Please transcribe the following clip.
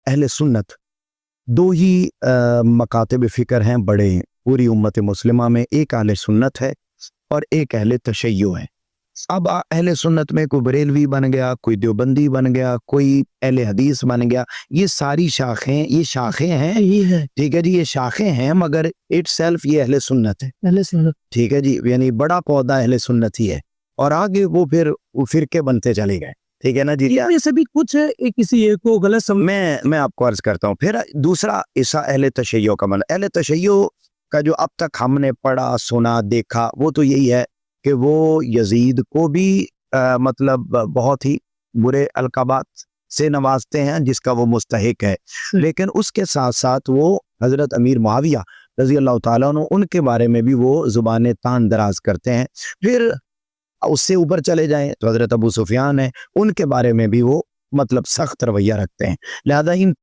اہل سنت دو ہی مکاتب فکر ہیں بڑے پوری امت مسلمہ میں، ایک اہل سنت ہے اور ایک اہل تشیع ہے۔ اب اہل سنت میں کوئی بریلوی بن گیا، کوئی دیوبندی بن گیا، کوئی اہل حدیث بن گیا، یہ ساری شاخیں، یہ شاخیں ہیں، ٹھیک ہے جی، یہ شاخیں ہیں، مگر اٹ سیلف یہ اہل سنت ہے، اہل سنت، ٹھیک ہے جی، یعنی بڑا پودا اہل سنت ہی ہے، اور آگے وہ پھر فرقے بنتے چلے گئے، ٹھیک ہے نا جی۔ میں سے بھی کچھ کسی ایک کو غلط سمجھ، میں آپ کو عرض کرتا ہوں۔ پھر دوسرا حصہ اہل تشیع کا اہل تشیع کا جو اب تک ہم نے پڑھا سنا دیکھا وہ تو یہی ہے کہ وہ یزید کو بھی مطلب بہت ہی برے القابات سے نوازتے ہیں جس کا وہ مستحق ہے، لیکن اس کے ساتھ ساتھ وہ حضرت امیر معاویہ رضی اللہ تعالیٰ عنہ ان کے بارے میں بھی وہ زبان تان دراز کرتے ہیں۔ پھر اس سے اوپر چلے جائیں تو حضرت ابو سفیان ہیں، ان کے بارے میں بھی وہ مطلب سخت رویہ رکھتے ہیں۔ لہذا ان